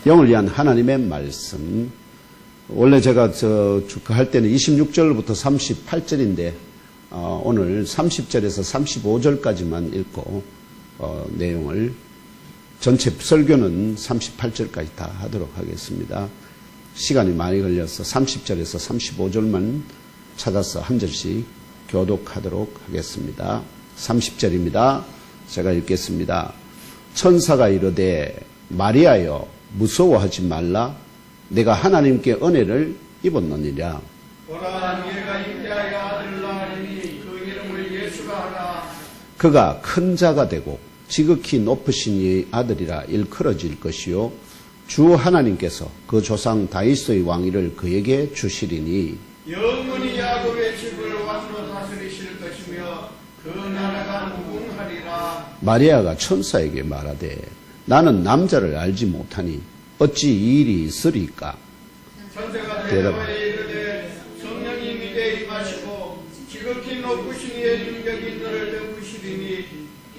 영을 위한 하나님의 말씀. 원래 제가 할 때는 26절부터 38절인데, 오늘 30절에서 35절까지만 읽고, 내용을, 전체 설교는 38절까지 다 하도록 하겠습니다. 시간이 많이 걸려서 30절에서 35절만 찾아서 한 절씩 교독하도록 하겠습니다. 30절입니다. 제가 읽겠습니다. 천사가 이르되 마리아여 무서워하지 말라. 내가 하나님께 은혜를 입었느니라. 보라 네가 잉태하여 아들을 낳으니 그 이름을 예수라 하라. 그가 큰 자가 되고 지극히 높으신 이의 아들이라 일컬어질 것이요 주 하나님께서 그 조상 다윗의 왕위를 그에게 주시리니 영원히 야곱의 집을 왕으로 다스리실 것이며 그 나라가 무궁하리라. 마리아가 천사에게 말하되 나는 남자를 알지 못하니 어찌 이 일이 있으리까? 천사가 대답하여 이르되 성령이 미대에 임하시고 지극히 높으신 이의 능력이 너를 덮으시리니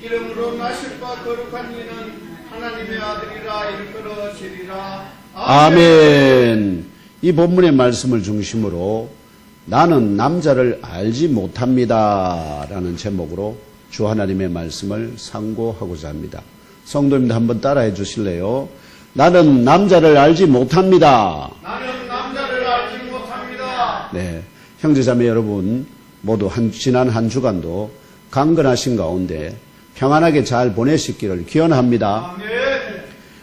이름으로 나실 바 거룩한 이는 하나님의 아들이라 일컬어지리라. 아멘. 이 본문의 말씀을 중심으로 나는 남자를 알지 못합니다 라는 제목으로 주 하나님의 말씀을 상고하고자 합니다. 성도님들 한번 따라해 주실래요? 나는 남자를 알지 못합니다. 나는 남자를 알지 못합니다. 네, 형제자매 여러분 모두 지난 한 주간도 강건하신 가운데 평안하게 잘 보내시기를 기원합니다. 아멘.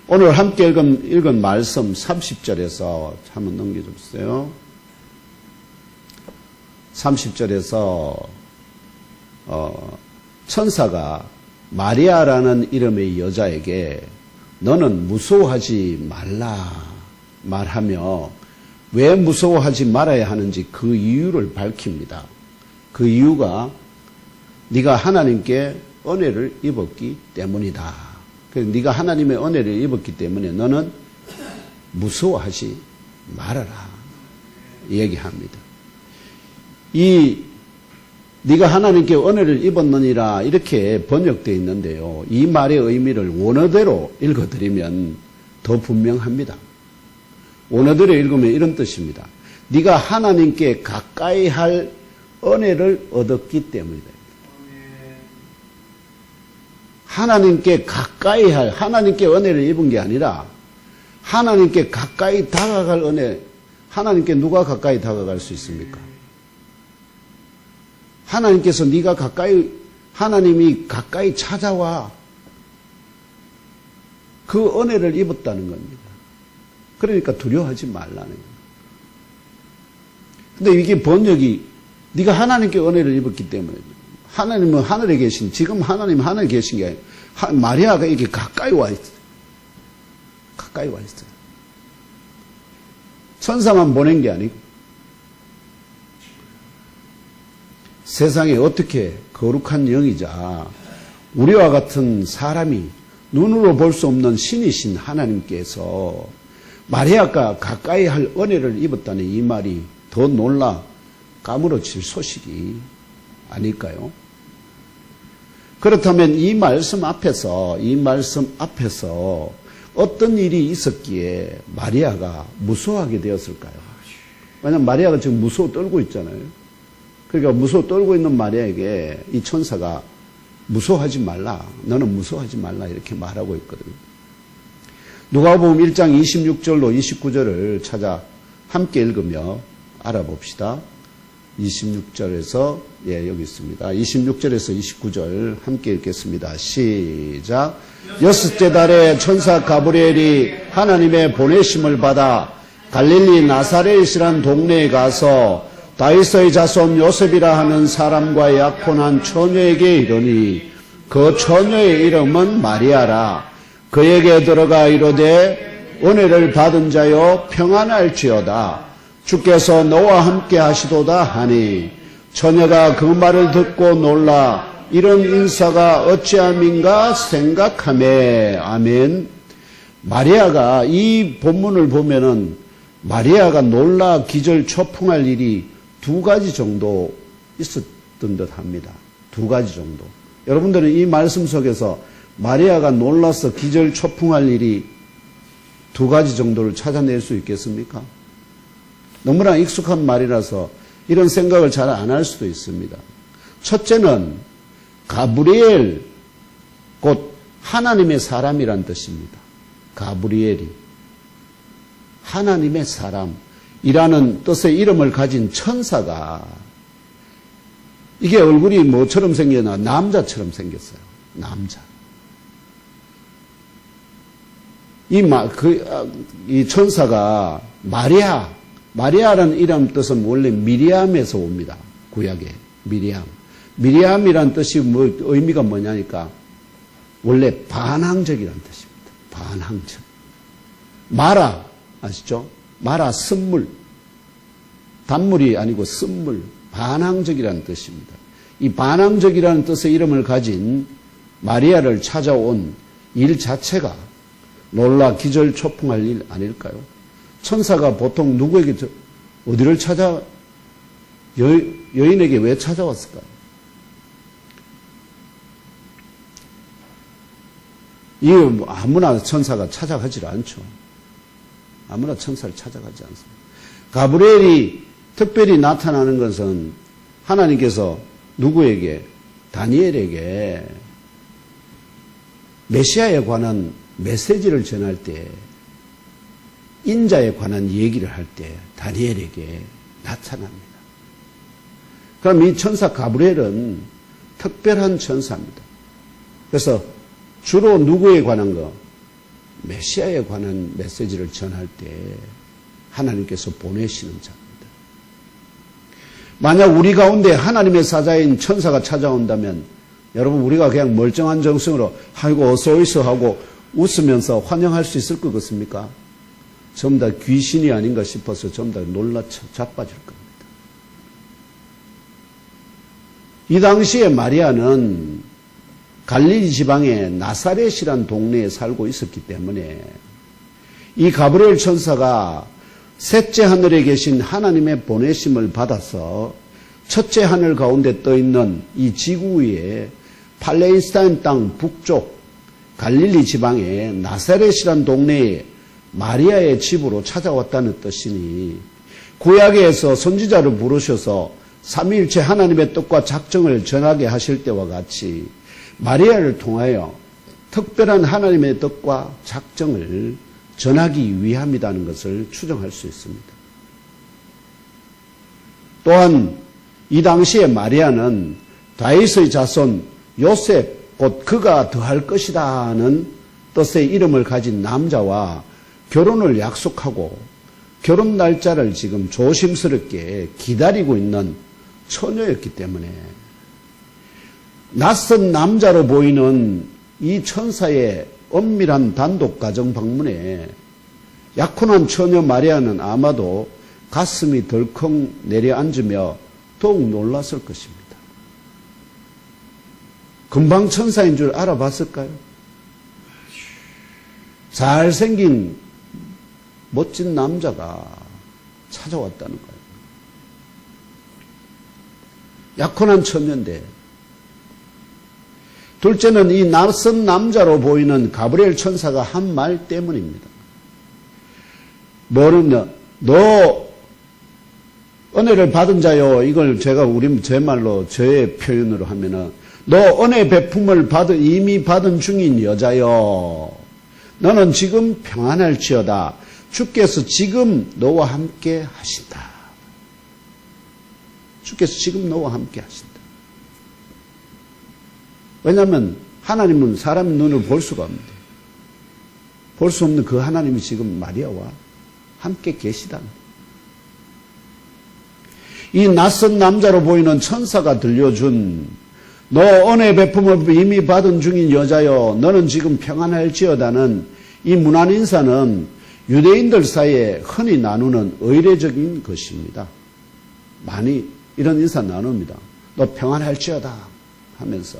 오늘 함께 읽은 말씀 30절에서 한번 넘겨주세요. 30절에서 천사가 마리아라는 이름의 여자에게 너는 무서워하지 말라 말하며 왜 무서워하지 말아야 하는지 그 이유를 밝힙니다. 그 이유가 네가 하나님께 은혜를 입었기 때문이다. 그래서 네가 하나님의 은혜를 입었기 때문에 너는 무서워하지 말아라 얘기합니다. 네가 하나님께 은혜를 입었느니라 이렇게 번역되어 있는데요. 이 말의 의미를 원어대로 읽어드리면 더 분명합니다. 원어대로 읽으면 이런 뜻입니다. 네가 하나님께 가까이 할 은혜를 얻었기 때문이다. 하나님께 가까이 할, 하나님께 은혜를 입은 게 아니라 하나님께 가까이 다가갈 은혜. 하나님께 누가 가까이 다가갈 수 있습니까? 하나님께서 네가 가까이, 하나님이 가까이 찾아와 그 은혜를 입었다는 겁니다. 그러니까 두려워하지 말라는 거예요. 근데 이게 번역이 네가 하나님께 은혜를 입었기 때문에 하나님은 하늘에 계신, 지금 하나님 하늘에 계신 게 아니라 마리아가 이렇게 가까이 와 있어요. 가까이 와 있어요. 천사만 보낸 게 아니고 세상에 어떻게 거룩한 영이자 우리와 같은 사람이 눈으로 볼 수 없는 신이신 하나님께서 마리아가 가까이 할 은혜를 입었다는 이 말이 더 놀라 까무러칠 소식이 아닐까요? 그렇다면 이 말씀 앞에서 어떤 일이 있었기에 마리아가 무서워하게 되었을까요? 왜냐하면 마리아가 지금 무서워 떨고 있잖아요. 그러니까 무서워 떨고 있는 마리아에게 이 천사가 무서워하지 말라, 너는 무서워하지 말라 이렇게 말하고 있거든요. 누가복음 1장 26절로 29절을 찾아 함께 읽으며 알아봅시다. 26절에서 여기 있습니다. 26절에서 29절 함께 읽겠습니다. 시작. 여섯째 달에 천사 가브리엘이 하나님의 보내심을 받아 갈릴리 나사렛이란 동네에 가서 다윗의 자손 요셉이라 하는 사람과 약혼한 처녀에게 이르니 그 처녀의 이름은 마리아라. 그에게 들어가 이르되 은혜를 받은 자여 평안할지어다. 주께서 너와 함께 하시도다 하니 처녀가 그 말을 듣고 놀라 이런 인사가 어찌함인가 생각하매. 아멘. 마리아가 이 본문을 보면은 마리아가 놀라 기절 초풍할 일이 두 가지 정도 있었던 듯 합니다. 두 가지 정도. 여러분들은 이 말씀 속에서 마리아가 놀라서 기절 초풍할 일이 두 가지 정도를 찾아낼 수 있겠습니까? 너무나 익숙한 말이라서 이런 생각을 잘 안 할 수도 있습니다. 첫째는 가브리엘, 곧 하나님의 사람이란 뜻입니다. 가브리엘이 하나님의 사람이라는 뜻의 이름을 가진 천사가, 이게 얼굴이 뭐처럼 생겼나? 남자처럼 생겼어요. 남자. 이 천사가 마리아라는 이름 뜻은 원래 미리암에서 옵니다. 구약에 미리암. 미리암이란 뜻이 의미가 뭐냐니까 원래 반항적이라는 뜻입니다. 반항적. 마라 아시죠? 마라 쓴물. 단물이 아니고 쓴물. 반항적이라는 뜻입니다. 이 반항적이라는 뜻의 이름을 가진 마리아를 찾아온 일 자체가 놀라 기절초풍할 일 아닐까요? 천사가 보통 누구에게 어디를 찾아 여인에게 왜 찾아왔을까요? 이 아무나 천사가 찾아가질 않죠. 아무나 천사를 찾아가지 않습니다. 가브리엘이 특별히 나타나는 것은 하나님께서 누구에게? 다니엘에게 메시아에 관한 메시지를 전할 때, 인자에 관한 얘기를 할 때 다니엘에게 나타납니다. 그럼 이 천사 가브리엘은 특별한 천사입니다. 그래서 주로 누구에 관한 거? 메시아에 관한 메시지를 전할 때 하나님께서 보내시는 자입니다. 만약 우리 가운데 하나님의 사자인 천사가 찾아온다면 여러분 우리가 그냥 멀쩡한 정성으로 아이고 어서 오이소 하고 웃으면서 환영할 수 있을 것 같습니까? 전부 다 귀신이 아닌가 싶어서 전부 다 놀라 자빠질 겁니다. 이 당시에 마리아는 갈릴리 지방의 나사렛이란 동네에 살고 있었기 때문에 이 가브리엘 천사가 셋째 하늘에 계신 하나님의 보내심을 받아서 첫째 하늘 가운데 떠있는 이 지구 위에 팔레스타인 땅 북쪽 갈릴리 지방의 나사렛이란 동네에 마리아의 집으로 찾아왔다는 뜻이니 구약에서 선지자를 부르셔서 삼위일체 하나님의 뜻과 작정을 전하게 하실 때와 같이 마리아를 통하여 특별한 하나님의 뜻과 작정을 전하기 위함이라는 것을 추정할 수 있습니다. 또한 이 당시에 마리아는 다윗의 자손 요셉 곧 그가 더할 것이다는 뜻의 이름을 가진 남자와 결혼을 약속하고 결혼 날짜를 지금 조심스럽게 기다리고 있는 처녀였기 때문에 낯선 남자로 보이는 이 천사의 엄밀한 단독 가정 방문에 약혼한 처녀 마리아는 아마도 가슴이 덜컹 내려앉으며 더욱 놀랐을 것입니다. 금방 천사인 줄 알아봤을까요? 잘생긴 멋진 남자가 찾아왔다는 거예요. 약혼한 처녀인데 둘째는 이 낯선 남자로 보이는 가브리엘 천사가 한 말 때문입니다. 뭐냐? 너 은혜를 받은 자요. 이걸 제가 제 말로 저의 표현으로 하면은 너 은혜 베품을 이미 받은 중인 여자요. 너는 지금 평안할지어다. 주께서 지금 너와 함께 하신다. 주께서 지금 너와 함께 하신다. 왜냐하면 하나님은 사람 눈을 볼 수가 없는데 볼 수 없는 그 하나님이 지금 마리아와 함께 계시다. 이 낯선 남자로 보이는 천사가 들려준 너 은혜 베품을 이미 받은 중인 여자여 너는 지금 평안할지어다는 이 문안 인사는 유대인들 사이에 흔히 나누는 의례적인 것입니다. 많이 이런 인사 나눕니다. 너 평안할지어다 하면서.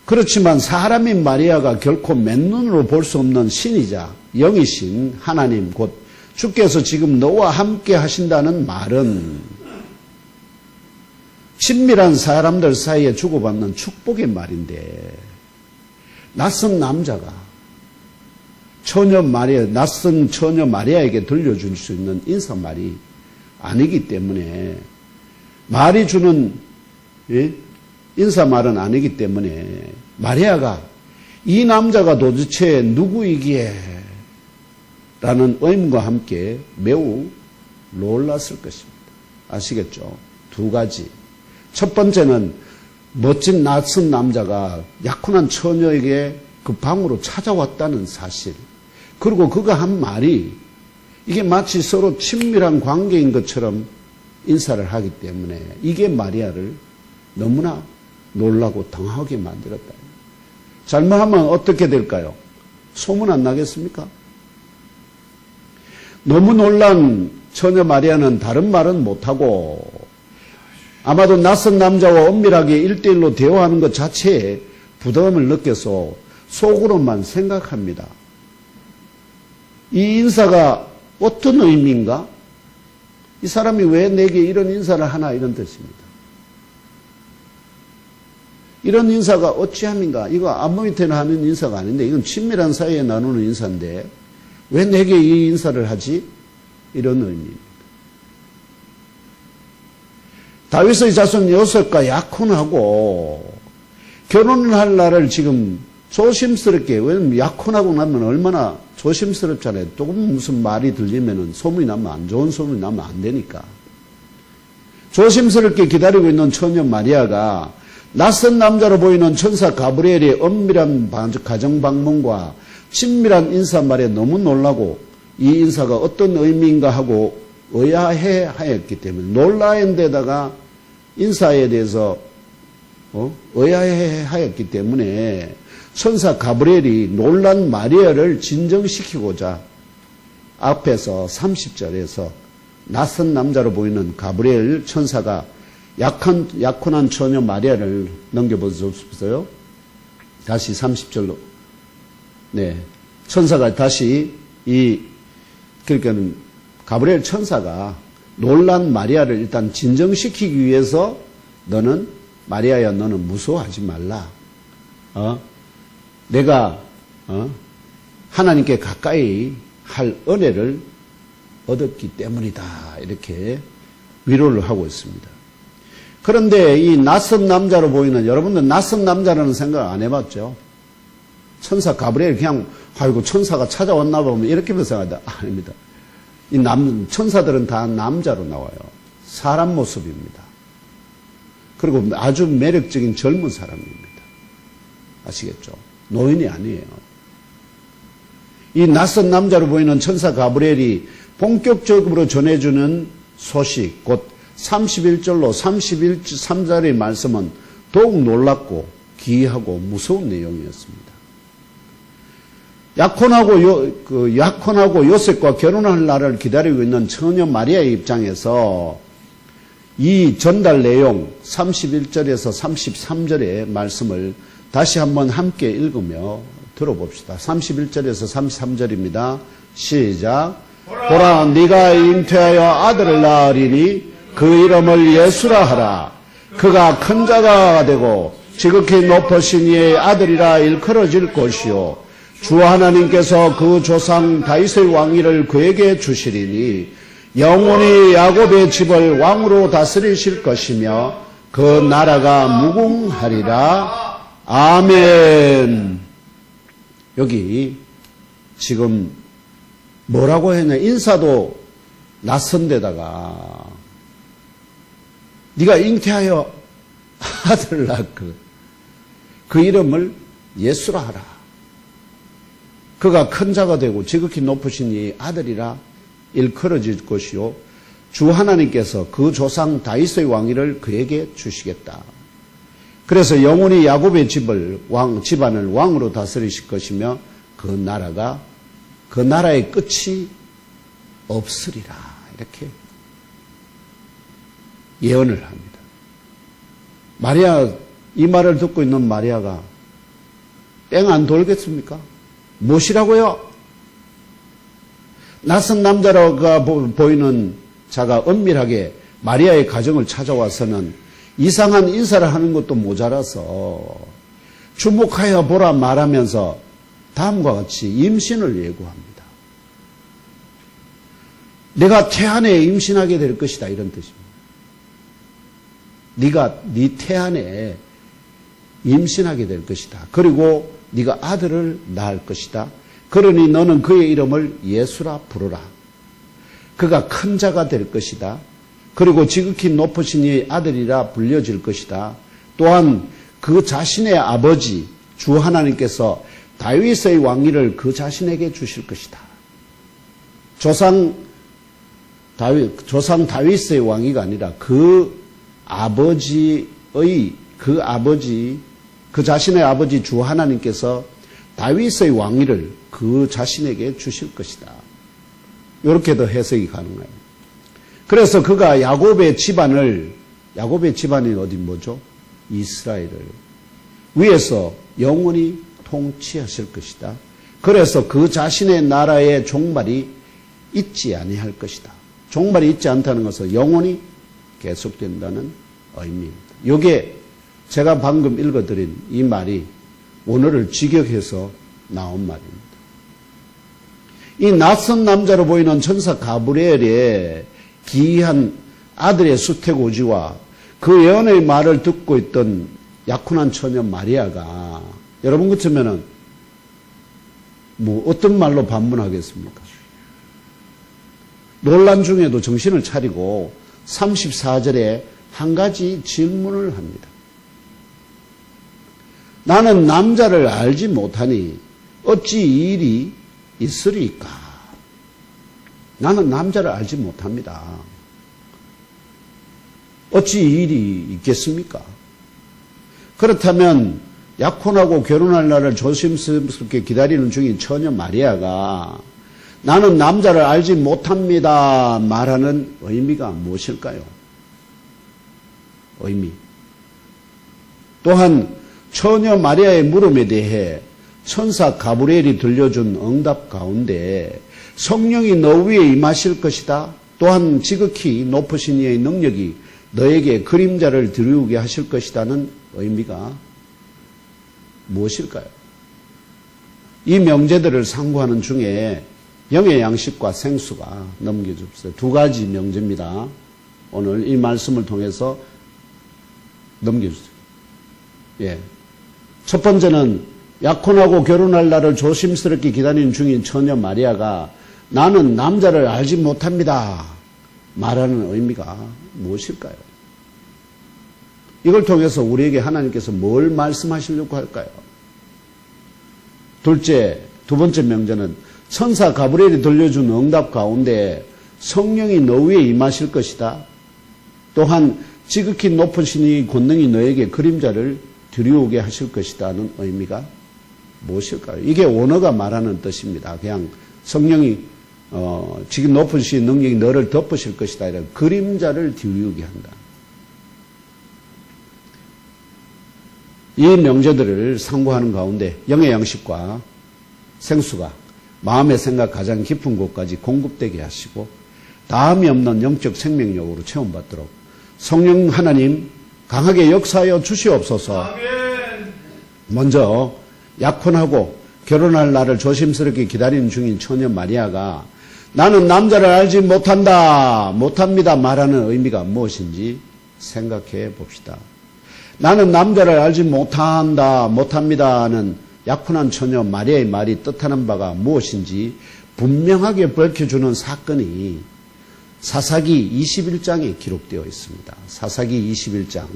그렇지만 사람인 마리아가 결코 맨눈으로 볼 수 없는 신이자 영이신 하나님 곧 주께서 지금 너와 함께 하신다는 말은 친밀한 사람들 사이에 주고받는 축복의 말인데 낯선 남자가 처녀 마리아, 낯선 처녀 마리아에게 들려줄 수 있는 인사말이 아니기 때문에, 말이 주는 인사말은 아니기 때문에 마리아가 이 남자가 도대체 누구이기에 라는 의문과 함께 매우 놀랐을 것입니다. 아시겠죠? 두 가지. 첫 번째는 멋진 낯선 남자가 약혼한 처녀에게 그 방으로 찾아왔다는 사실. 그리고 그가 한 말이 이게 마치 서로 친밀한 관계인 것처럼 인사를 하기 때문에 이게 마리아를 너무나 놀라고 당하게 만들었다. 잘못하면 어떻게 될까요? 소문 안 나겠습니까? 너무 놀란 처녀 마리아는 다른 말은 못하고 아마도 낯선 남자와 엄밀하게 1대1로 대화하는 것 자체에 부담을 느껴서 속으로만 생각합니다. 이 인사가 어떤 의미인가? 이 사람이 왜 내게 이런 인사를 하나 이런 뜻입니다. 이런 인사가 어찌함인가? 이거 아무 밑에나 하는 인사가 아닌데 이건 친밀한 사이에 나누는 인사인데 왜 내게 이 인사를 하지? 이런 의미입니다. 다윗의 자손 요셉과 약혼하고 결혼을 할 날을 지금 조심스럽게, 왜냐면 약혼하고 나면 얼마나 조심스럽잖아요. 또 무슨 말이 들리면은 소문이 나면 안 좋은 소문이 나면 안 되니까. 조심스럽게 기다리고 있는 처녀 마리아가 낯선 남자로 보이는 천사 가브리엘의 엄밀한 가정 방문과 친밀한 인사말에 너무 놀라고 이 인사가 어떤 의미인가 하고 의아해 하였기 때문에 놀라인 데다가 인사에 대해서 의아해 하였기 때문에 천사 가브리엘이 놀란 마리아를 진정시키고자 앞에서 30절에서 낯선 남자로 보이는 가브리엘 천사가 약혼한 처녀 마리아를 넘겨보셨어요? 다시 30절로. 네. 천사가 다시 그러니까 가브리엘 천사가 놀란 마리아를 일단 진정시키기 위해서 마리아야, 너는 무서워하지 말라. 내가, 하나님께 가까이 할 은혜를 얻었기 때문이다. 이렇게 위로를 하고 있습니다. 그런데 이 낯선 남자로 보이는, 여러분들 낯선 남자라는 생각 안 해봤죠? 천사 가브리엘 그냥, 아이고, 천사가 찾아왔나 보면 이렇게 생각하다. 아닙니다. 천사들은 다 남자로 나와요. 사람 모습입니다. 그리고 아주 매력적인 젊은 사람입니다. 아시겠죠? 노인이 아니에요. 이 낯선 남자로 보이는 천사 가브리엘이 본격적으로 전해주는 소식, 곧 31절로 33절의 말씀은 더욱 놀랍고 기이하고 무서운 내용이었습니다. 약혼하고 요셉과 결혼할 날을 기다리고 있는 처녀 마리아의 입장에서 이 전달 내용 31절에서 33절의 말씀을 다시 한번 함께 읽으며 들어봅시다. 31절에서 33절입니다. 시작. 보라, 네가 잉태하여 아들을 낳으리니 그 이름을 예수라 하라. 그가 큰 자가 되고 지극히 높으신 이의 아들이라 일컬어질 것이요 주 하나님께서 그 조상 다윗의 왕위를 그에게 주시리니 영원히 야곱의 집을 왕으로 다스리실 것이며 그 나라가 무궁하리라. 아멘. 여기 지금 뭐라고 했냐? 인사도 낯선 데다가 네가 잉태하여 아들을 낳고 그 이름을 예수라 하라. 그가 큰 자가 되고 지극히 높으신 이 아들이라 일컬어질 것이요 주 하나님께서 그 조상 다윗의 왕위를 그에게 주시겠다. 그래서 영원히 야곱의 집안을 왕으로 다스리실 것이며 그 나라의 끝이 없으리라. 이렇게 예언을 합니다. 이 말을 듣고 있는 마리아가 뺑 안 돌겠습니까? 무엇이라고요? 낯선 남자가 보이는 자가 은밀하게 마리아의 가정을 찾아와서는 이상한 인사를 하는 것도 모자라서 주목하여 보라 말하면서 다음과 같이 임신을 예고합니다. 내가 태안에 임신하게 될 것이다, 이런 뜻입니다. 네가 네 태안에 임신하게 될 것이다. 그리고 네가 아들을 낳을 것이다. 그러니 너는 그의 이름을 예수라 부르라. 그가 큰 자가 될 것이다. 그리고 지극히 높으신 이의 아들이라 불려질 것이다. 또한 그 자신의 아버지 주 하나님께서 다윗의 왕위를 그 자신에게 주실 것이다. 조상 다윗의 왕위가 아니라 그 자신의 아버지 주 하나님께서 다윗의 왕위를 그 자신에게 주실 것이다. 이렇게도 해석이 가능해요. 그래서 그가 야곱의 집안이 어디 뭐죠? 이스라엘을 위에서 영원히 통치하실 것이다. 그래서 그 자신의 나라의 종말이 있지 아니할 것이다. 종말이 있지 않다는 것은 영원히 계속된다는 의미입니다. 이게 제가 방금 읽어드린 이 말이 오늘을 직역해서 나온 말입니다. 이 낯선 남자로 보이는 천사 가브리엘의 기이한 아들의 수태고지와 그 예언의 말을 듣고 있던 약혼한 처녀 마리아가 여러분 같으면은 어떤 말로 반문하겠습니까? 논란 중에도 정신을 차리고 34절에 한 가지 질문을 합니다. 나는 남자를 알지 못하니 어찌 이 일이 있으리까? 나는 남자를 알지 못합니다. 어찌 이 일이 있겠습니까? 그렇다면 약혼하고 결혼할 날을 조심스럽게 기다리는 중인 처녀 마리아가 나는 남자를 알지 못합니다 말하는 의미가 무엇일까요? 의미. 또한 처녀 마리아의 물음에 대해 천사 가브리엘이 들려준 응답 가운데 성령이 너 위에 임하실 것이다. 또한 지극히 높으신 이의 능력이 너에게 그림자를 드리우게 하실 것이다는 의미가 무엇일까요? 이 명제들을 상고하는 중에 영의 양식과 생수가 넘겨줍시다. 두 가지 명제입니다. 오늘 이 말씀을 통해서 넘겨주세요. 예. 첫 번째는 약혼하고 결혼할 날을 조심스럽게 기다리는 중인 처녀 마리아가 나는 남자를 알지 못합니다 말하는 의미가 무엇일까요? 이걸 통해서 우리에게 하나님께서 뭘 말씀하시려고 할까요? 두 번째 명제는 천사 가브리엘이 들려준 응답 가운데 성령이 너 위에 임하실 것이다. 또한 지극히 높으신 이 권능이 너에게 그림자를 들이오게 하실 것이다는 의미가 무엇일까요? 이게 원어가 말하는 뜻입니다. 그냥 성령이 지금 높으신 능력이 너를 덮으실 것이다. 이런 그림자를 들이오게 한다. 이 명제들을 상고하는 가운데 영의 양식과 생수가 마음의 생각 가장 깊은 곳까지 공급되게 하시고 다함이 없는 영적 생명력으로 체험받도록 성령 하나님 강하게 역사하여 주시옵소서. 아멘. 먼저 약혼하고 결혼할 날을 조심스럽게 기다리는 중인 처녀 마리아가 나는 남자를 알지 못합니다 말하는 의미가 무엇인지 생각해 봅시다. 나는 남자를 알지 못합니다는 약혼한 처녀 마리아의 말이 뜻하는 바가 무엇인지 분명하게 밝혀주는 사건이 사사기 21장에 기록되어 있습니다. 사사기 21장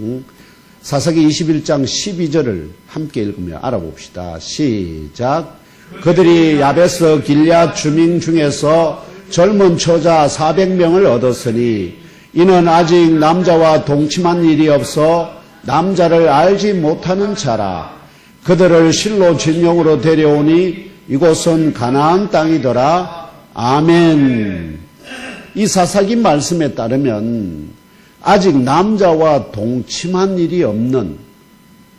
12절을 함께 읽으며 알아봅시다. 시작. 그들이 야베스 길앗 주민 중에서 젊은 처자 400명을 얻었으니 이는 아직 남자와 동침한 일이 없어 남자를 알지 못하는 자라. 그들을 실로 진영으로 데려오니 이곳은 가나안 땅이더라. 아멘. 이 사사기 말씀에 따르면 아직 남자와 동침한 일이 없는,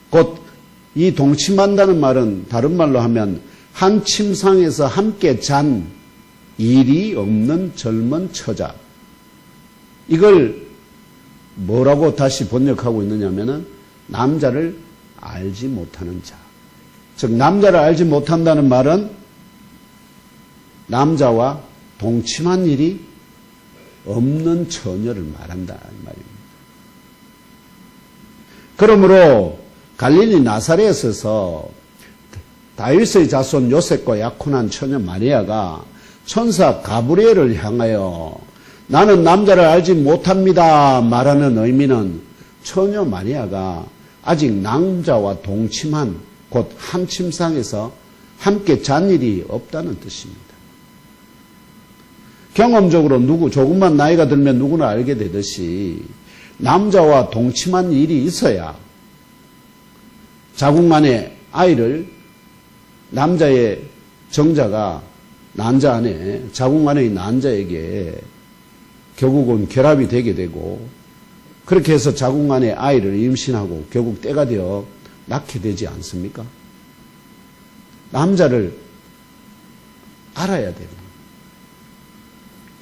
곧 이 동침한다는 말은 다른 말로 하면 한 침상에서 함께 잔 일이 없는 젊은 처자. 이걸 뭐라고 다시 번역하고 있느냐면은 남자를 알지 못하는 자. 즉 남자를 알지 못한다는 말은 남자와 동침한 일이 없는 처녀를 말한다 이 말입니다. 그러므로 갈릴리 나사렛에서 다윗의 자손 요셉과 약혼한 처녀 마리아가 천사 가브리엘을 향하여 나는 남자를 알지 못합니다 말하는 의미는 처녀 마리아가 아직 남자와 동침한 곧 한 침상에서 함께 잔 일이 없다는 뜻입니다. 경험적으로 조금만 나이가 들면 누구나 알게 되듯이 남자와 동침한 일이 있어야 자궁 안에 아이를 남자의 정자가 난자 안에 자궁 안의 난자에게 결국은 결합이 되게 되고 그렇게 해서 자궁 안에 아이를 임신하고 결국 때가 되어 낳게 되지 않습니까? 남자를 알아야 됩니다.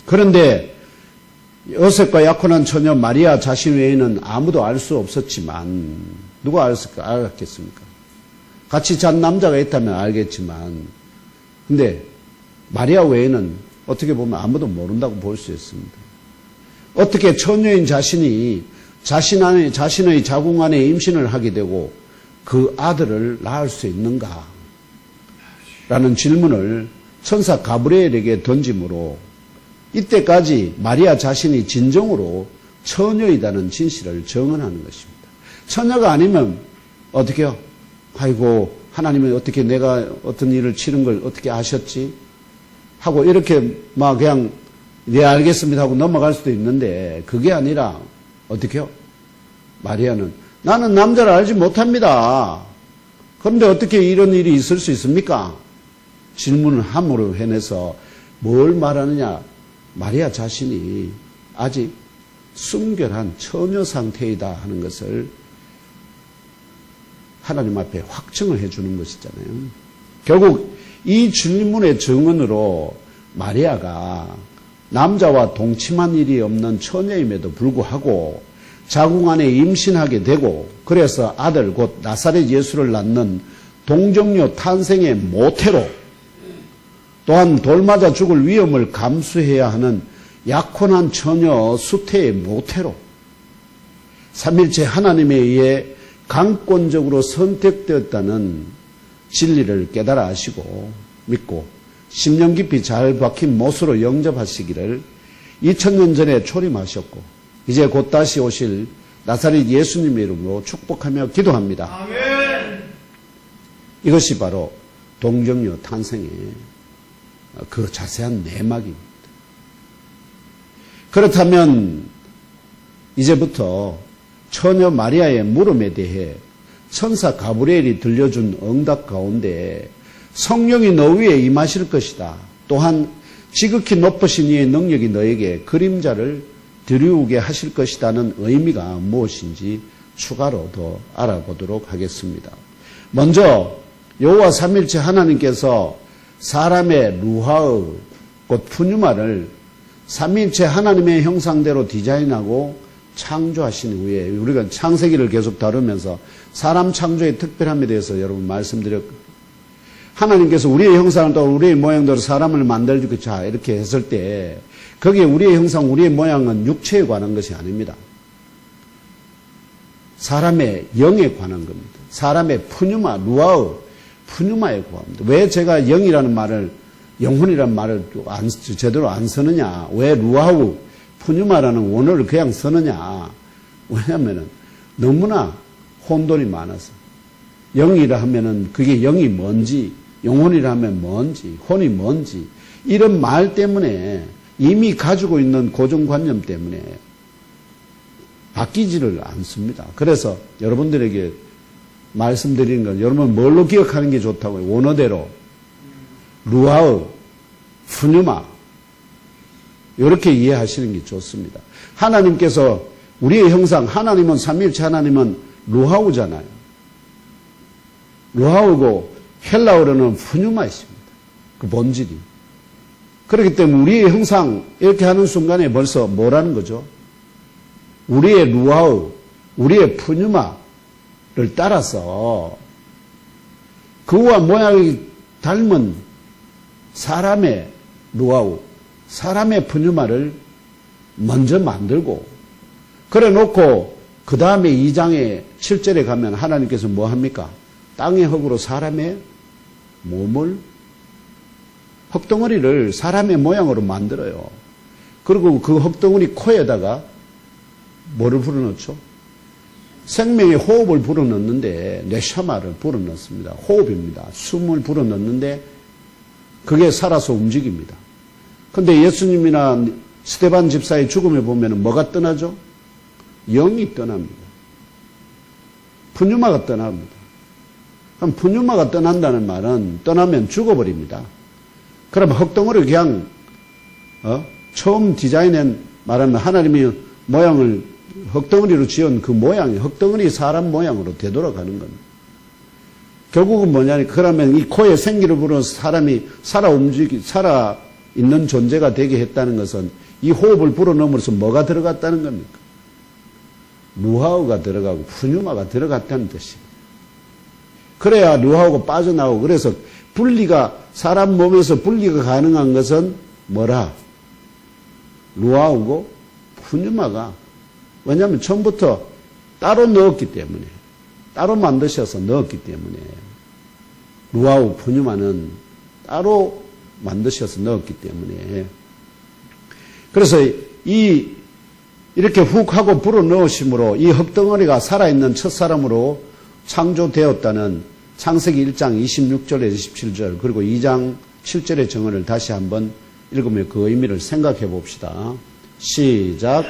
그런데 요셉과 약혼한 처녀 마리아 자신 외에는 아무도 알 수 없었지만 누가 알았겠습니까? 같이 잔 남자가 있다면 알겠지만 근데 마리아 외에는 어떻게 보면 아무도 모른다고 볼 수 있습니다. 어떻게 처녀인 자신이 자신의 자궁 안에 임신을 하게 되고 그 아들을 낳을 수 있는가? 라는 질문을 천사 가브리엘에게 던짐으로 이때까지 마리아 자신이 진정으로 처녀이다는 진실을 정언하는 것입니다. 처녀가 아니면 어떻게 해요? 아이고 하나님은 어떻게 내가 어떤 일을 치른 걸 어떻게 아셨지? 하고 이렇게 막 그냥 네 알겠습니다 하고 넘어갈 수도 있는데 그게 아니라 어떻게 해요? 마리아는 나는 남자를 알지 못합니다. 그런데 어떻게 이런 일이 있을 수 있습니까? 질문을 함으로 해내서 뭘 말하느냐? 마리아 자신이 아직 순결한 처녀 상태이다 하는 것을 하나님 앞에 확증을 해주는 것이잖아요. 결국 이 질문의 증언으로 마리아가 남자와 동침한 일이 없는 처녀임에도 불구하고 자궁 안에 임신하게 되고 그래서 아들 곧 나사렛 예수를 낳는 동정녀 탄생의 모태로 또한 돌 맞아 죽을 위험을 감수해야 하는 약혼한 처녀 수태의 모태로 삼일체 하나님에 의해 강권적으로 선택되었다는 진리를 깨달아 아시고 믿고 10년 깊이 잘 박힌 못으로 영접하시기를 2000년 전에 초림하셨고 이제 곧 다시 오실 나사렛 예수님의 이름으로 축복하며 기도합니다. 아멘. 이것이 바로 동정녀 탄생의 그 자세한 내막입니다. 그렇다면 이제부터 처녀 마리아의 물음에 대해 천사 가브리엘이 들려준 응답 가운데 성령이 너 위에 임하실 것이다. 또한 지극히 높으신 이의 능력이 너에게 그림자를 드리우게 하실 것이다는 의미가 무엇인지 추가로 더 알아보도록 하겠습니다. 먼저 여호와 삼일체 하나님께서 사람의 루하의 곧 푸뉴마를 삼일체 하나님의 형상대로 디자인하고 창조하신 후에 우리가 창세기를 계속 다루면서 사람 창조의 특별함에 대해서 여러분 말씀드렸고 하나님께서 우리의 형상을 따라 우리의 모양대로 사람을 만들고 자 이렇게 했을 때 거기에 우리의 형상, 우리의 모양은 육체에 관한 것이 아닙니다. 사람의 영에 관한 겁니다. 사람의 푸뉴마, 루아의 푸뉴마에 관합니다. 왜 제가 영이라는 말을 영혼이라는 말을 제대로 안 쓰느냐? 왜 루아우 푸뉴마라는 원어를 그냥 쓰느냐? 왜냐하면 너무나 혼돈이 많아서 영이라 하면은 그게 영이 뭔지 영혼이라 하면 뭔지 혼이 뭔지 이런 말 때문에 이미 가지고 있는 고정관념 때문에 바뀌지를 않습니다. 그래서 여러분들에게 말씀드리는 건 여러분 뭘로 기억하는 게 좋다고요? 원어대로 루아의 푸뉴마 이렇게 이해하시는 게 좋습니다. 하나님께서 우리의 형상 하나님은 삼위일체 하나님은 루하우잖아요. 루하우고 헬라어로는 푸뉴마입니다. 그 본질이. 그렇기 때문에 우리의 형상 이렇게 하는 순간에 벌써 뭐라는 거죠? 우리의 루하우, 우리의 푸뉴마를 따라서 그와 모양이 닮은 사람의 루아우, 사람의 푸뉴마를 먼저 만들고 그래 놓고 그 다음에 2장의 7절에 가면 하나님께서 뭐 합니까? 땅의 흙으로 사람의 몸을, 흙덩어리를 사람의 모양으로 만들어요. 그리고 그 흙덩어리 코에다가 뭐를 불어넣죠? 생명의 호흡을 불어넣는데 네샤마를 불어넣습니다. 호흡입니다. 숨을 불어넣는데 그게 살아서 움직입니다. 근데 예수님이나 스데반 집사의 죽음에 보면 뭐가 떠나죠? 영이 떠납니다. 푸뉴마가 떠납니다. 그럼 푸뉴마가 떠난다는 말은 떠나면 죽어버립니다. 그러면 흙덩어리 그냥 처음 디자인한 말하면 하나님이 모양을 흙덩어리로 지은 그 모양이 흙덩어리 사람 모양으로 되돌아가는 겁니다. 결국은 뭐냐면 그러면 이 코에 생기를 불어서 사람이 살아 있는 존재가 되게 했다는 것은 이 호흡을 불어넣으면서 뭐가 들어갔다는 겁니까? 루하우가 들어가고 푸뉴마가 들어갔다는 뜻입니다. 그래야 루하우가 빠져나오고 그래서 분리가 사람 몸에서 분리가 가능한 것은 뭐라? 루하우고 푸뉴마가 왜냐하면 처음부터 따로 넣었기 때문에 따로 만드셔서 넣었기 때문에 루아우 푸뉴마는 따로 만드셔서 넣었기 때문에 그래서 이렇게 훅 하고 불어 넣으심으로 이 흙덩어리가 살아있는 첫사람으로 창조되었다는 창세기 1장 26절에서 27절 그리고 2장 7절의 정언을 다시 한번 읽으며 그 의미를 생각해 봅시다. 시작.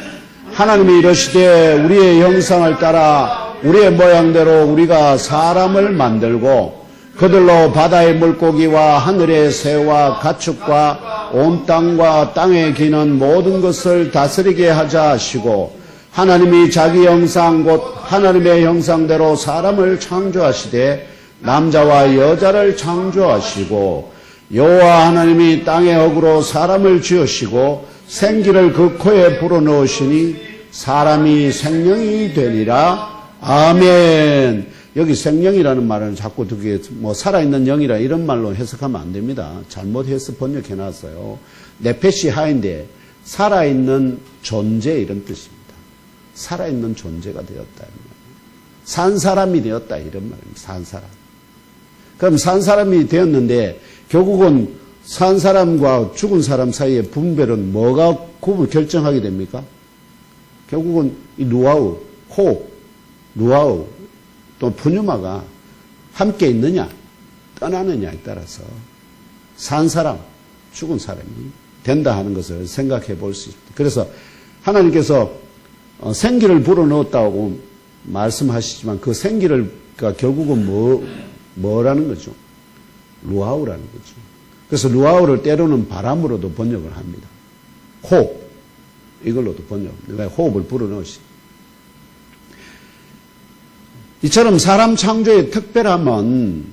하나님이 이르시되 우리의 형상을 따라 우리의 모양대로 우리가 사람을 만들고 그들로 바다의 물고기와 하늘의 새와 가축과 온 땅과 땅에 기는 모든 것을 다스리게 하자 하시고 하나님이 자기 형상 곧 하나님의 형상대로 사람을 창조하시되 남자와 여자를 창조하시고 여호와 하나님이 땅의 흙으로 사람을 지으시고 생기를 그 코에 불어넣으시니 사람이 생명이 되리라. 아멘. 여기 생명이라는 말은 자꾸 되게 살아있는 영이라 이런 말로 해석하면 안 됩니다. 잘못해서 번역해놨어요. 네페시 하인데 살아있는 존재 이런 뜻입니다. 살아있는 존재가 되었다. 산 사람이 되었다 이런 말입니다. 산 사람. 그럼 산 사람이 되었는데 결국은 산 사람과 죽은 사람 사이의 분별은 뭐가 결정하게 됩니까? 결국은 이 루아우, 호흡, 루아우, 또 푸뉴마가 함께 있느냐, 떠나느냐에 따라서 산 사람, 죽은 사람이 된다 하는 것을 생각해 볼 수 있습니다. 그래서 하나님께서 생기를 불어넣었다고 말씀하시지만 그 생기가 결국은 뭐라는 거죠? 루아우라는 거죠. 그래서 루아우를 때로는 바람으로도 번역을 합니다. 호흡, 이걸로도 번역합니다. 호흡을 불어넣으시. 이처럼 사람 창조의 특별함은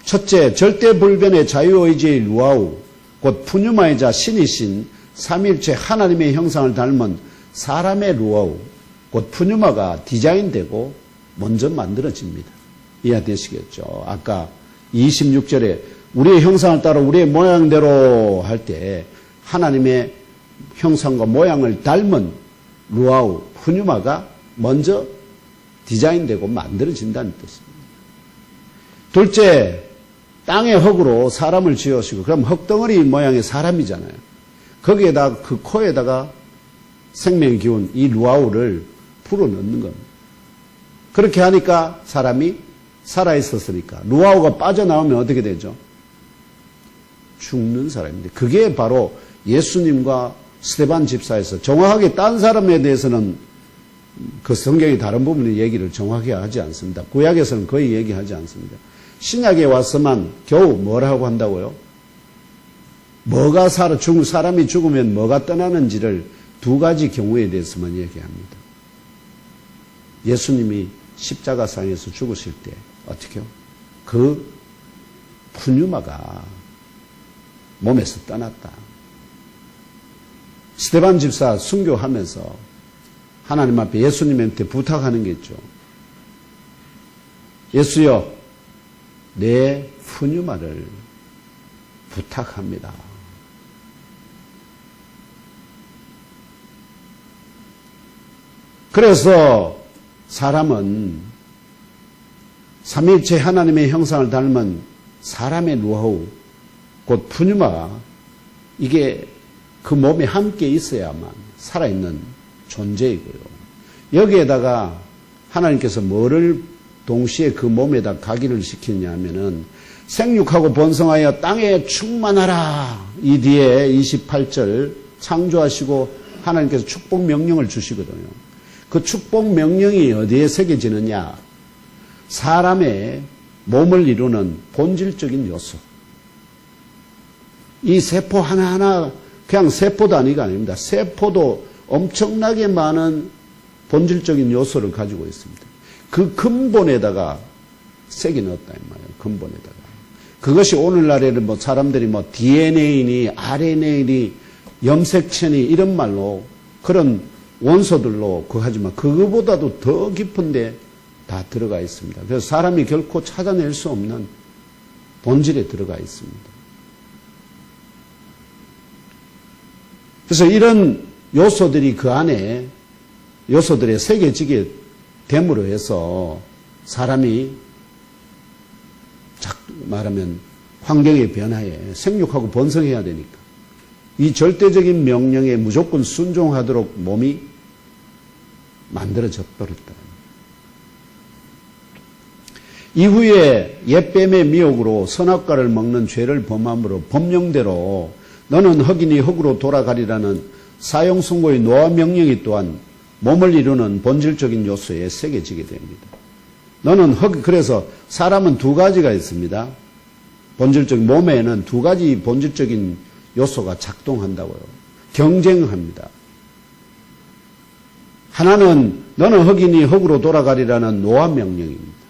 첫째, 절대불변의 자유의지의 루아우, 곧 푸뉴마이자 신이신 삼일체 하나님의 형상을 닮은 사람의 루아우, 곧 푸뉴마가 디자인되고 먼저 만들어집니다. 이해되시겠죠? 아까 26절에 우리의 형상을 따라 우리의 모양대로 할 때 하나님의 형상과 모양을 닮은 루아우, 푸뉴마가 먼저 디자인되고 만들어진다는 뜻입니다. 둘째, 땅의 흙으로 사람을 지으시고 그럼 흙덩어리 모양의 사람이잖아요. 거기에다가 그 코에다가 생명의 기운, 이 루아우를 불어넣는 겁니다. 그렇게 하니까 사람이 살아있었으니까 루아우가 빠져나오면 어떻게 되죠? 죽는 사람인데 그게 바로 예수님과 스데반 집사에서 정확하게 딴 사람에 대해서는 그 성경이 다른 부분의 얘기를 정확히 하지 않습니다. 구약에서는 거의 얘기하지 않습니다. 신약에 와서만 겨우 뭐라고 한다고요? 뭐가 사람이 죽으면 뭐가 떠나는지를 두 가지 경우에 대해서만 얘기합니다. 예수님이 십자가상에서 죽으실 때 어떻게요? 그 푸뉴마가 몸에서 떠났다. 스데반 집사 순교하면서 하나님 앞에 예수님한테 부탁하는 게 있죠. 예수여, 내 푸뉴마를 부탁합니다. 그래서 사람은 삼위일체 하나님의 형상을 닮은 사람의 노하우, 곧 푸뉴마, 이게 그 몸에 함께 있어야만 살아있는 존재이고요. 여기에다가 하나님께서 뭐를 동시에 그 몸에다 각인을 시키느냐 하면은 생육하고 번성하여 땅에 충만하라. 이 뒤에 28절 창조하시고 하나님께서 축복 명령을 주시거든요. 그 축복 명령이 어디에 새겨지느냐? 사람의 몸을 이루는 본질적인 요소. 이 세포 하나하나 그냥 세포 단위가 아닙니다. 세포도 엄청나게 많은 본질적인 요소를 가지고 있습니다. 그 근본에다가 새겨 넣었다 이 말이에요. 근본에다가. 그것이 오늘날에는 뭐 사람들이 뭐 DNA니 RNA니 염색체니 이런 말로 그런 원소들로 하지만 그거보다도 더 깊은데 다 들어가 있습니다. 그래서 사람이 결코 찾아낼 수 없는 본질에 들어가 있습니다. 그래서 이런 요소들이 그 안에 요소들에 새겨지게 됨으로 해서 사람이 말하면 환경의 변화에 생육하고 번성해야 되니까 이 절대적인 명령에 무조건 순종하도록 몸이 만들어져 버렸다. 이후에 옛뱀의 미혹으로 선악과를 먹는 죄를 범함으로 법령대로 너는 흑인이 흑으로 돌아가리라는 사형선고의 노아 명령이 또한 몸을 이루는 본질적인 요소에 새겨지게 됩니다. 너는 그래서 사람은 두 가지가 있습니다. 본질적인 몸에는 두 가지 본질적인 요소가 작동한다고요. 경쟁합니다. 하나는 너는 흑인이 흑으로 돌아가리라는 노아 명령입니다.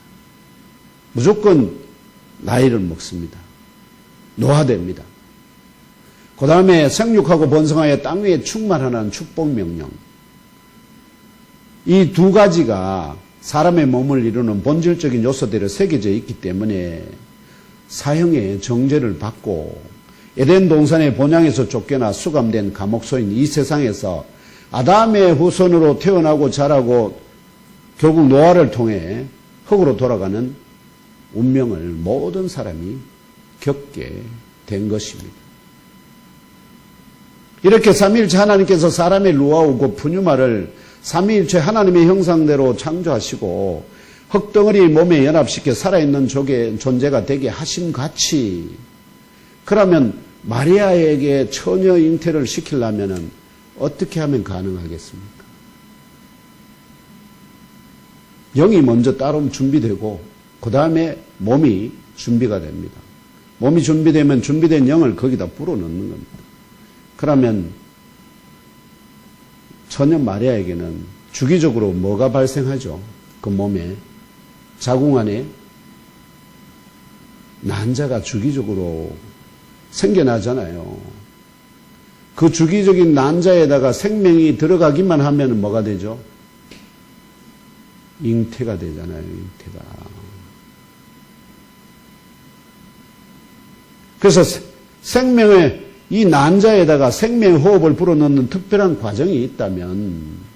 무조건 나이를 먹습니다. 노화됩니다. 그 다음에 생육하고 번성하여 땅 위에 충만하라는 축복 명령. 이 두 가지가 사람의 몸을 이루는 본질적인 요소들에 새겨져 있기 때문에 사형의 정죄를 받고 에덴 동산의 본향에서 쫓겨나 수감된 감옥소인 이 세상에서 아담의 후손으로 태어나고 자라고 결국 노아를 통해 흙으로 돌아가는 운명을 모든 사람이 겪게 된 것입니다. 이렇게 삼위일체 하나님께서 사람의 루아우고 푸뉴마를 삼위일체 하나님의 형상대로 창조하시고 흙덩어리 몸에 연합시켜 살아있는 존재가 되게 하심같이 그러면 마리아에게 처녀 잉태를 시키려면 어떻게 하면 가능하겠습니까? 영이 먼저 따로 준비되고 그 다음에 몸이 준비가 됩니다. 몸이 준비되면 준비된 영을 거기다 불어넣는 겁니다. 그러면 처녀 마리아에게는 주기적으로 뭐가 발생하죠? 그 몸에 자궁 안에 난자가 주기적으로 생겨나잖아요. 그 주기적인 난자에다가 생명이 들어가기만 하면 뭐가 되죠? 잉태가 되잖아요. 잉태가. 그래서 생명의 이 난자에다가 생명 호흡을 불어넣는 특별한 과정이 있다면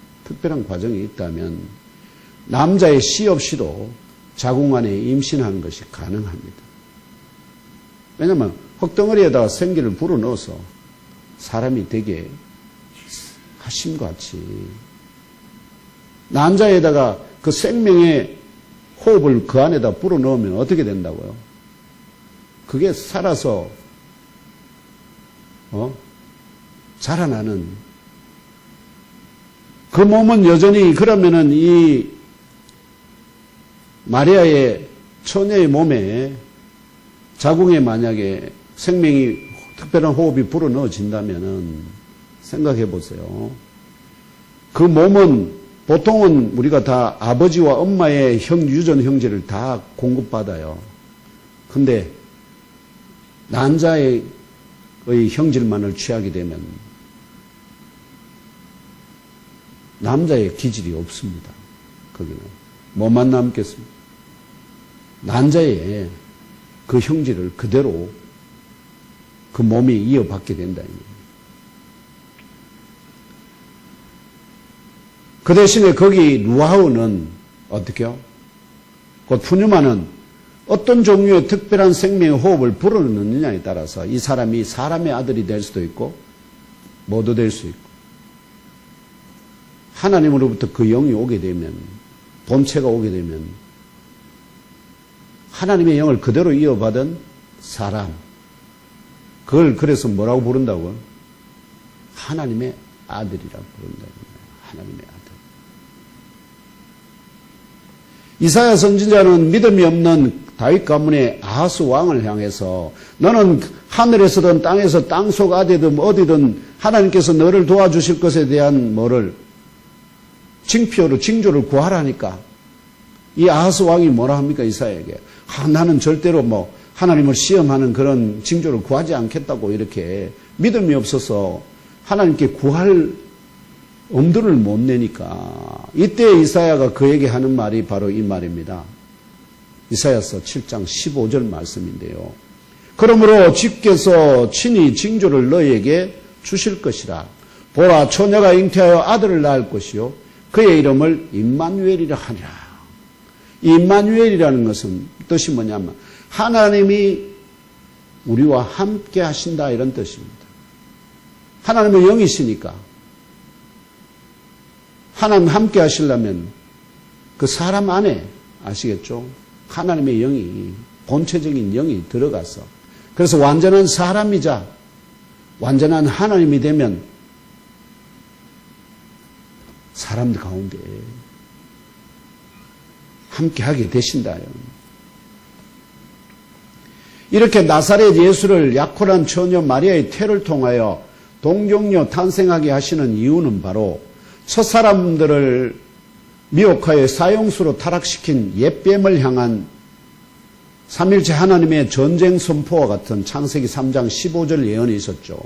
남자의 씨 없이도 자궁 안에 임신하는 것이 가능합니다. 왜냐하면 흙덩어리에다가 생기를 불어넣어서 사람이 되게 하심같이 난자에다가 그 생명의 호흡을 그 안에다 불어넣으면 어떻게 된다고요? 그게 살아서 자라나는 그 몸은 여전히 그러면은 이 마리아의 처녀의 몸에 자궁에 만약에 생명이 특별한 호흡이 불어넣어진다면은 생각해 보세요. 그 몸은 보통은 우리가 다 아버지와 엄마의 유전 형제를 다 공급받아요. 근데 난자의 형질만을 취하게 되면 남자의 기질이 없습니다. 거기는 뭐만 남겠습니까? 난자의 그 형질을 그대로 그 몸이 이어받게 된다. 그 대신에 거기 루아우는 어떻게요? 곧 푸뉴마는 어떤 종류의 특별한 생명의 호흡을 불어넣느냐에 따라서 이 사람이 사람의 아들이 될 수도 있고 모두 될 수 있고 하나님으로부터 그 영이 오게 되면 본체가 오게 되면 하나님의 영을 그대로 이어받은 사람 그걸 그래서 뭐라고 부른다고요? 하나님의 아들이라고 부른다고요. 하나님의 아들. 이사야 선지자는 믿음이 없는 다윗 가문의 아하스 왕을 향해서 너는 하늘에서든 땅에서 땅속 아래든 어디든 하나님께서 너를 도와주실 것에 대한 뭐를 징표로 징조를 구하라니까 이 아하스 왕이 뭐라 합니까 이사야에게 나는 절대로 뭐 하나님을 시험하는 그런 징조를 구하지 않겠다고 이렇게 믿음이 없어서 하나님께 구할 엄두를 못 내니까 이때 이사야가 그에게 하는 말이 바로 이 말입니다. 이사야서 7장 15절 말씀인데요. 그러므로 주께서 친히 징조를 너희에게 주실 것이라. 보라 처녀가 잉태하여 아들을 낳을 것이요 그의 이름을 임마누엘이라 하리라. 임마누엘이라는 것은 뜻이 뭐냐면 하나님이 우리와 함께 하신다 이런 뜻입니다. 하나님은 영이시니까 하나님 함께 하시려면 그 사람 안에 아시겠죠? 하나님의 영이 본체적인 영이 들어가서 그래서 완전한 사람이자 완전한 하나님이 되면 사람들 가운데 함께하게 되신다요. 이렇게 나사렛 예수를 약혼한 처녀 마리아의 태를 통하여 동정녀 탄생하게 하시는 이유는 바로 첫사람들을 미혹하여 사형수로 타락시킨 옛뱀을 향한 삼일체 하나님의 전쟁 선포와 같은 창세기 3장 15절 예언이 있었죠.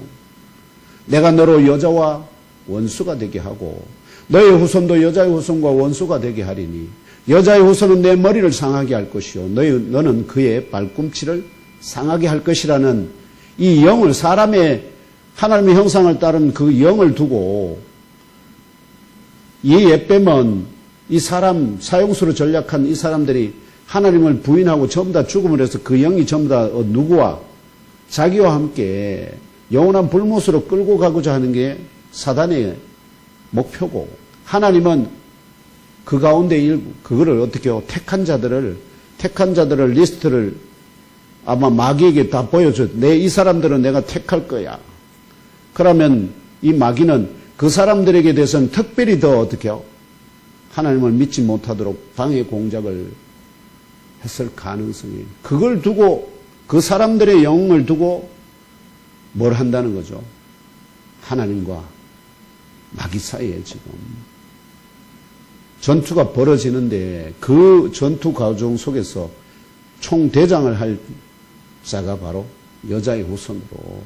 내가 너로 여자와 원수가 되게 하고 너의 후손도 여자의 후손과 원수가 되게 하리니 여자의 후손은 내 머리를 상하게 할 것이요 너는 그의 발꿈치를 상하게 할 것이라는 이 영을 사람의 하나님의 형상을 따른 그 영을 두고 이 옛뱀은 이 사람 사형수로 전략한 이 사람들이 하나님을 부인하고 전부 다 죽음을 해서 그 영이 전부 다 누구와 자기와 함께 영원한 불못으로 끌고 가고자 하는 게 사단의 목표고 하나님은 그 가운데 일부 그거를 어떻게 해요? 택한 자들을 리스트를 아마 마귀에게 다 보여줘. 이 사람들은 내가 택할 거야. 그러면 이 마귀는 그 사람들에게 대해서는 특별히 더 어떻게 해요? 하나님을 믿지 못하도록 방해 공작을 했을 가능성이 그걸 두고 그 사람들의 영을 두고 뭘 한다는 거죠? 하나님과 마귀 사이에 지금 전투가 벌어지는데 그 전투 과정 속에서 총대장을 할 자가 바로 여자의 후손으로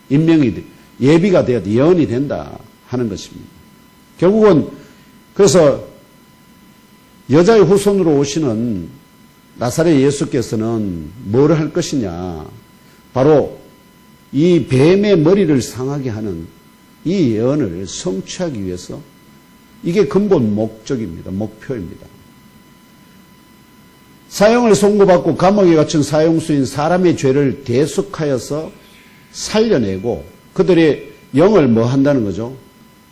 임명이 예비가 되어 예언이 된다 하는 것입니다. 결국은 그래서 여자의 후손으로 오시는 나사렛 예수께서는 뭘 할 것이냐 바로 이 뱀의 머리를 상하게 하는 이 예언을 성취하기 위해서 이게 근본 목적입니다. 목표입니다. 사형을 선고받고 감옥에 갇힌 사형수인 사람의 죄를 대속하여서 살려내고 그들의 영을 뭐 한다는 거죠?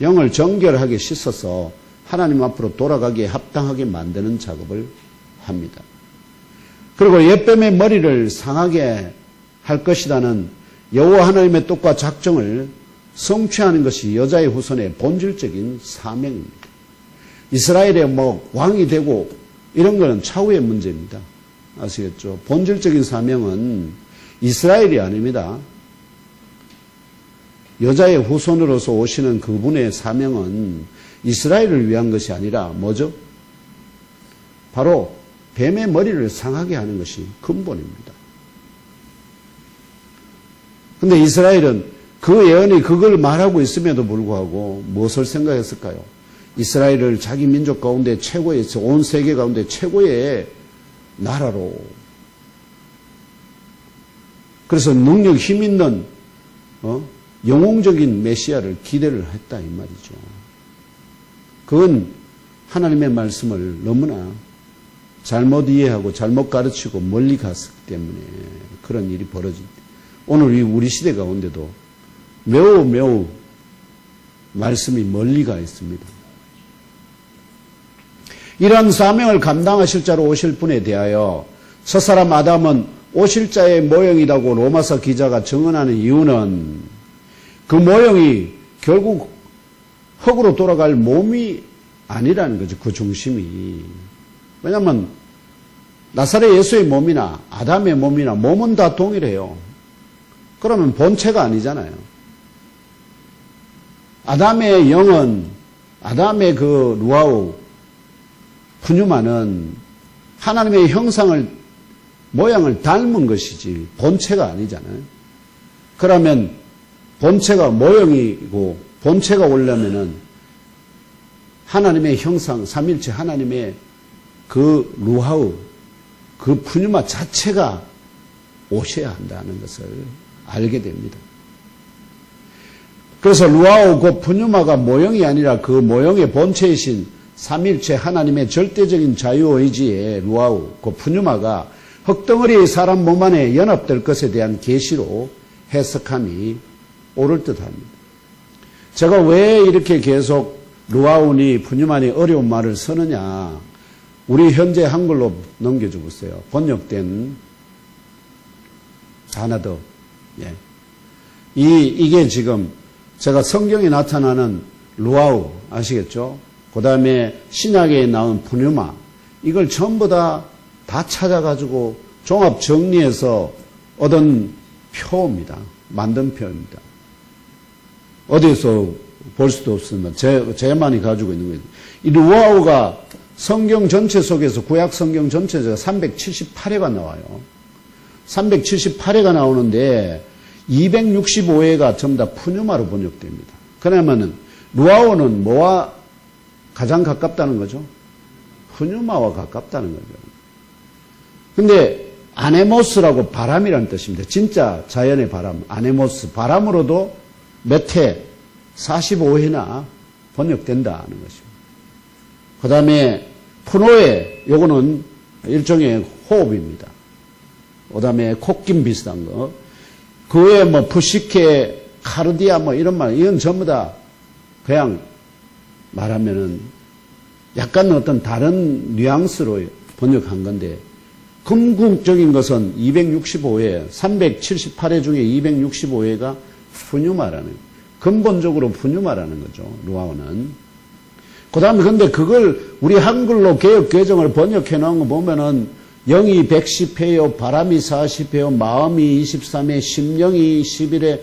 영을 정결하게 씻어서 하나님 앞으로 돌아가기에 합당하게 만드는 작업을 합니다. 그리고 옛뱀의 머리를 상하게 할 것이라는 여호와 하나님의 뜻과 작정을 성취하는 것이 여자의 후손의 본질적인 사명입니다. 이스라엘의 뭐 왕이 되고 이런 거는 차후의 문제입니다. 아시겠죠? 본질적인 사명은 이스라엘이 아닙니다. 여자의 후손으로서 오시는 그분의 사명은 이스라엘을 위한 것이 아니라 뭐죠? 바로 뱀의 머리를 상하게 하는 것이 근본입니다. 근데 이스라엘은 그 예언이 그걸 말하고 있음에도 불구하고 무엇을 생각했을까요? 이스라엘을 자기 민족 가운데 최고의, 온 세계 가운데 최고의 나라로 그래서 능력, 힘 있는 영웅적인 메시아를 기대를 했다 이 말이죠. 그건 하나님의 말씀을 너무나 잘못 이해하고 잘못 가르치고 멀리 갔기 때문에 그런 일이 벌어집니다. 오늘 우리 시대 가운데도 매우 말씀이 멀리 가 있습니다. 이러한 사명을 감당하실 자로 오실 분에 대하여 첫사람 아담은 오실 자의 모형이라고 로마서 기자가 증언하는 이유는 그 모형이 결국 흙으로 돌아갈 몸이 아니라는 거죠. 그 중심이. 왜냐하면 나사렛 예수의 몸이나 아담의 몸이나 몸은 다 동일해요. 그러면 본체가 아니잖아요. 아담의 영은, 아담의 그 루아우, 푸뉴마는 하나님의 형상을, 모양을 닮은 것이지 본체가 아니잖아요. 그러면 본체가 모형이고 본체가 오려면은 하나님의 형상, 삼일체 하나님의 그 루아우, 그 푸뉴마 자체가 오셔야 한다는 것을 알게 됩니다. 그래서 루아우 그 푸뉴마가 모형이 아니라 그 모형의 본체이신 삼일체 하나님의 절대적인 자유의지의 루아우 그 푸뉴마가 흙덩어리의 사람 몸 안에 연합될 것에 대한 계시로 해석함이 옳을 듯합니다. 제가 왜 이렇게 계속 루아우니 푸뉴마니 어려운 말을 쓰느냐. 우리 현재 한글로 넘겨주고 있어요. 번역된 하나 더. 예. 이게 지금 제가 성경에 나타나는 루아우 아시겠죠? 그 다음에 신약에 나온 푸뉴마 이걸 전부 다 찾아가지고 종합 정리해서 얻은 표입니다. 만든 표입니다. 어디서 볼 수도 없습니다. 제만이 가지고 있는 거예요. 이 루아우가 성경 전체 속에서 구약 성경 전체에서 378회가 나와요. 378회가 나오는데 265회가 전부 다 푸뉴마로 번역됩니다. 그러면은 루아우는 뭐와 가장 가깝다는 거죠? 푸뉴마와 가깝다는 거죠. 근데 아네모스라고 바람이라는 뜻입니다. 진짜 자연의 바람, 아네모스. 바람으로도 몇 회, 45회나 번역된다는 것입니다. 그 다음에 푸노에, 요거는 일종의 호흡입니다. 그 다음에 콧김 비슷한 거. 그 외에 뭐 푸시케, 카르디아 뭐 이런 말, 이건 전부 다 그냥 말하면은 약간 어떤 다른 뉘앙스로 번역한 건데, 궁극적인 것은 265회, 378회 중에 265회가 푸뉴마라는, 근본적으로 푸뉴마라는 거죠, 루아우는. 그 다음에 근데 그걸 우리 한글로 개역 개정을 번역해 놓은 거 보면은 영이 110회요, 바람이 40회요, 마음이 23회, 심령이 11회,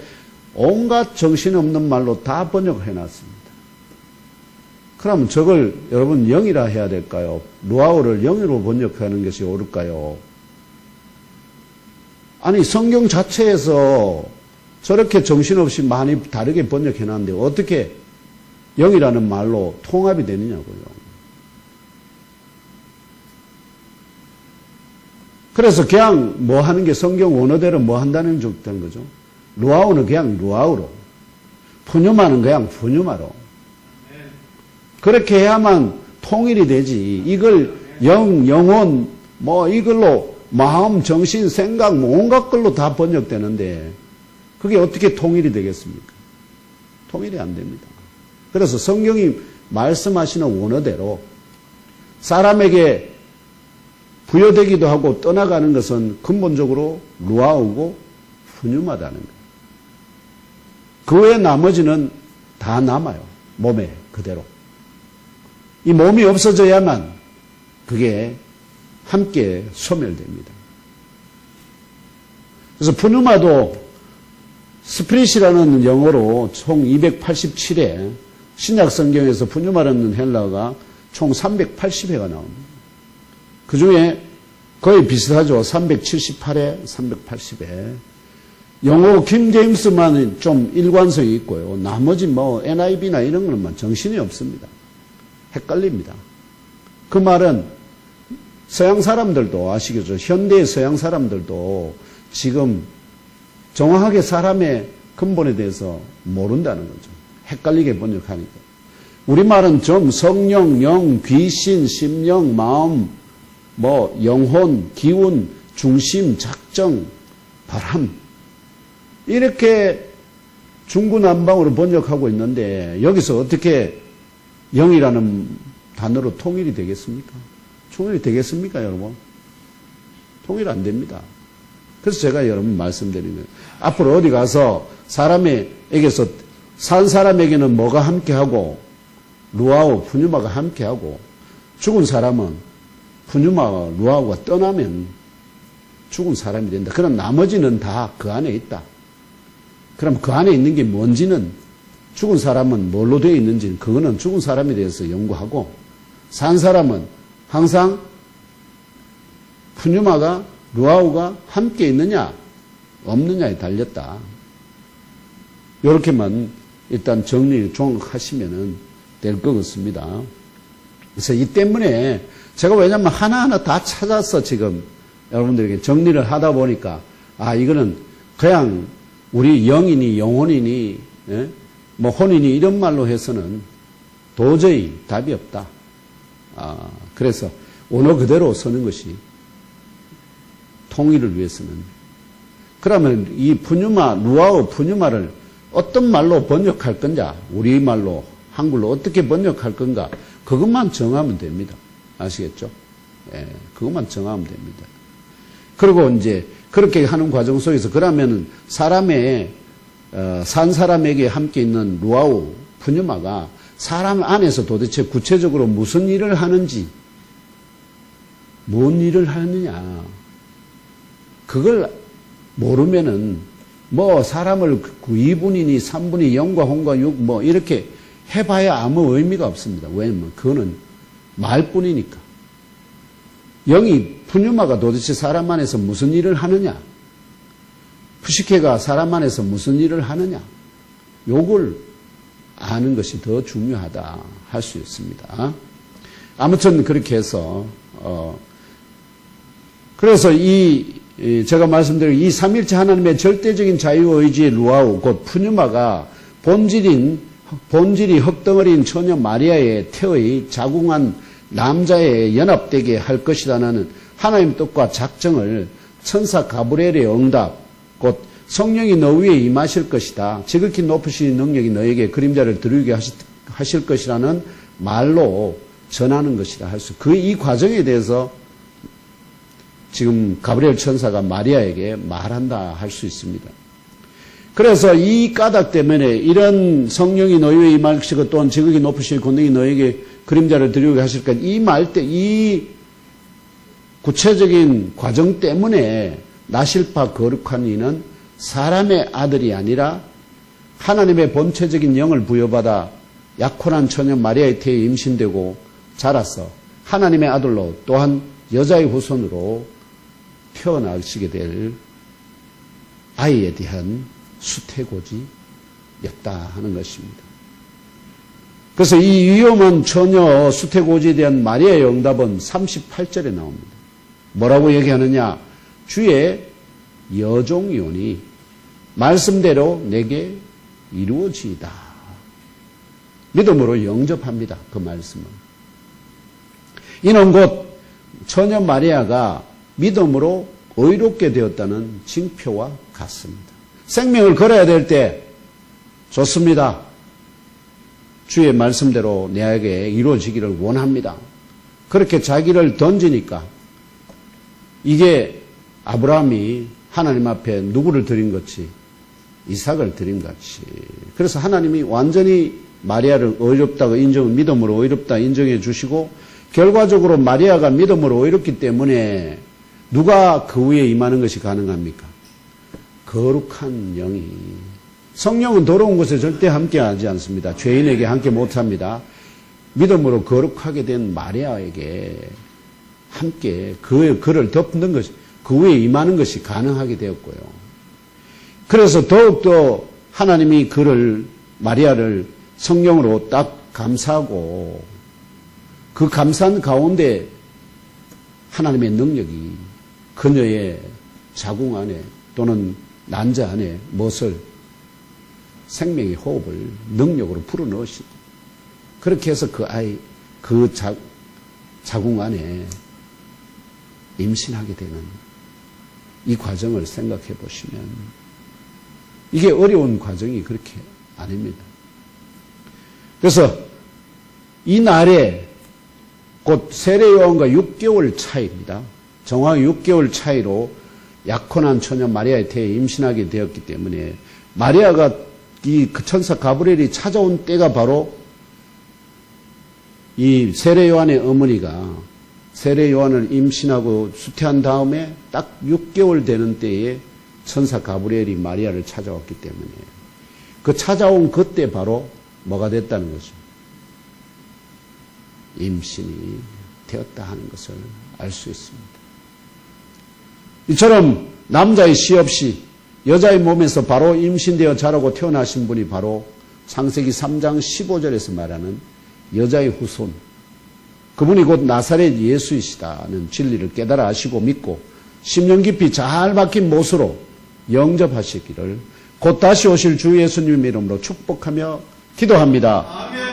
온갖 정신없는 말로 다 번역해 놨습니다. 그럼 저걸 여러분 영이라 해야 될까요? 루아우를 영으로 번역하는 것이 옳을까요? 아니 성경 자체에서 저렇게 정신없이 많이 다르게 번역해 놨는데 어떻게 영이라는 말로 통합이 되느냐고요. 그래서 그냥 뭐 하는 게 성경 원어대로 뭐 한다는 적다는 거죠. 루아우는 그냥 루아우로, 푸뉴마는 그냥 푸뉴마로. 그렇게 해야만 통일이 되지. 이걸 영혼, 뭐 이걸로 마음, 정신, 생각, 뭐 온갖 걸로 다 번역되는데 그게 어떻게 통일이 되겠습니까? 통일이 안 됩니다. 그래서 성경이 말씀하시는 원어대로 사람에게 부여되기도 하고 떠나가는 것은 근본적으로 루아우고 푸뉴마다는 거예요. 그 외 나머지는 다 남아요. 몸에 그대로. 이 몸이 없어져야만 그게 함께 소멸됩니다. 그래서 푸뉴마도 스피릿이라는 영어로 총 287회, 신약 성경에서 푸뉴마라는 헬라어가 총 380회가 나옵니다. 그 중에 거의 비슷하죠. 378회, 380회. 영어 킹 제임스만 좀 일관성이 있고요. 나머지 뭐 NIV나 이런 거는 정신이 없습니다. 헷갈립니다. 그 말은 서양 사람들도 아시겠죠. 현대의 서양 사람들도 지금 정확하게 사람의 근본에 대해서 모른다는 거죠. 헷갈리게 번역하니까. 우리말은 좀 성령, 영, 귀신, 심령, 마음, 영혼, 기운, 중심, 작정, 바람 이렇게 중구난방으로 번역하고 있는데 여기서 어떻게 영이라는 단어로 통일이 되겠습니까? 통일이 되겠습니까, 여러분? 통일 안 됩니다. 그래서 제가 여러분 말씀드리는 거예요. 앞으로 어디 가서 사람에게서 산 사람에게는 뭐가 함께하고 루아우, 푸뉴마가 함께하고 죽은 사람은 푸뉴마와 루아우가 떠나면 죽은 사람이 된다. 그럼 나머지는 다 그 안에 있다. 그럼 그 안에 있는 게 뭔지는 죽은 사람은 뭘로 되어 있는지는 그거는 죽은 사람에 대해서 연구하고 산 사람은 항상 푸뉴마가 루아우가 함께 있느냐 없느냐에 달렸다. 이렇게만 일단 정리 종합하시면 될 것 같습니다. 그래서 이 때문에 제가 왜냐하면 하나하나 다 찾아서 지금 여러분들에게 정리를 하다 보니까 이거는 그냥 우리 영이니 영혼이니 혼이니 이런 말로 해서는 도저히 답이 없다. 그래서 언어 그대로 쓰는 것이 통일을 위해서는. 그러면 이 푸뉴마, 루아우 푸뉴마를 어떤 말로 번역할 건가? 우리말로, 한글로 어떻게 번역할 건가? 그것만 정하면 됩니다. 아시겠죠? 그것만 정하면 됩니다. 그리고 이제 그렇게 하는 과정 속에서 그러면은 산 사람에게 함께 있는 루아우, 푸뉴마가 사람 안에서 도대체 구체적으로 무슨 일을 하는지, 뭔 일을 하느냐. 그걸 모르면은 사람을 2분이니 3분이 0과 혼과 6 이렇게 해봐야 아무 의미가 없습니다. 왜냐면 그거는 말뿐이니까. 영이 푸뉴마가 도대체 사람 안에서 무슨 일을 하느냐? 푸시케가 사람 안에서 무슨 일을 하느냐? 요걸 아는 것이 더 중요하다 할 수 있습니다. 아무튼 그렇게 해서 그래서 제가 말씀드린 이 삼일체 하나님의 절대적인 자유의지의 루아우 곧 푸뉴마가 본질이 흙덩어리인 처녀 마리아의 태의 자궁한 남자에 연합되게 할 것이라는 하나님의 뜻과 작정을 천사 가브리엘의 응답 곧 성령이 너 위에 임하실 것이다. 지극히 높으신 능력이 너에게 그림자를 드리게 하실 것이라는 말로 전하는 것이다. 이 과정에 대해서 지금 가브리엘 천사가 마리아에게 말한다 할 수 있습니다. 그래서 이 까닭 때문에 이런 성령이 너희 위에 임할 것이고 또한 지극히 높으신 권능이 너에게 그림자를 드리게 하실 것 이 말 때 이 구체적인 과정 때문에 나실파 거룩한 이는 사람의 아들이 아니라 하나님의 본체적인 영을 부여받아 약혼한 처녀 마리아의 태에 임신되고 자라서 하나님의 아들로 또한 여자의 후손으로 태어나시게 될 아이에 대한 수태고지였다 하는 것입니다. 그래서 이 위험한 처녀 수태고지에 대한 마리아의 응답은 38절에 나옵니다. 뭐라고 얘기하느냐? 주의 여종이오니 말씀대로 내게 이루어지이다. 믿음으로 영접합니다. 그 말씀은. 이는 곧 처녀 마리아가 믿음으로 의롭게 되었다는 징표와 같습니다. 생명을 걸어야 될 때 좋습니다. 주의 말씀대로 내게 이루어지기를 원합니다. 그렇게 자기를 던지니까 이게 아브라함이 하나님 앞에 누구를 드린 것이 이삭을 드린 것이. 그래서 하나님이 완전히 마리아를 의롭다고 믿음으로 의롭다 인정해 주시고 결과적으로 마리아가 믿음으로 의롭기 때문에 누가 그 위에 임하는 것이 가능합니까? 거룩한 영이. 성령은 더러운 곳에 절대 함께하지 않습니다. 죄인에게 함께 못합니다. 믿음으로 거룩하게 된 마리아에게 함께 그를 덮는 것이 그 위에 임하는 것이 가능하게 되었고요. 그래서 더욱더 하나님이 마리아를 성령으로 딱 감싸고 그 감싼 가운데 하나님의 능력이 그녀의 자궁 안에 또는 난자 안에 무엇을 생명의 호흡을 능력으로 불어넣으시고 그렇게 해서 그 아이 그 자궁 안에 임신하게 되는 이 과정을 생각해 보시면 이게 어려운 과정이 그렇게 아닙니다. 그래서 이 날에 곧 세례요한과 6개월 차이입니다. 정확히 6개월 차이로 약혼한 처녀 마리아의 태에 임신하게 되었기 때문에 마리아가 이 천사 가브리엘이 찾아온 때가 바로 이 세례요한의 어머니가 세례요한을 임신하고 수태한 다음에 딱 6개월 되는 때에 천사 가브리엘이 마리아를 찾아왔기 때문에 그 찾아온 그때 바로 뭐가 됐다는 거죠. 임신이 되었다 하는 것을 알 수 있습니다. 이처럼 남자의 시 없이 여자의 몸에서 바로 임신되어 자라고 태어나신 분이 바로 창세기 3장 15절에서 말하는 여자의 후손, 그분이 곧 나사렛 예수이시다는 진리를 깨달아 아시고 믿고 심령 깊이 잘 박힌 못으로 영접하시기를 곧 다시 오실 주 예수님 이름으로 축복하며 기도합니다. 아멘.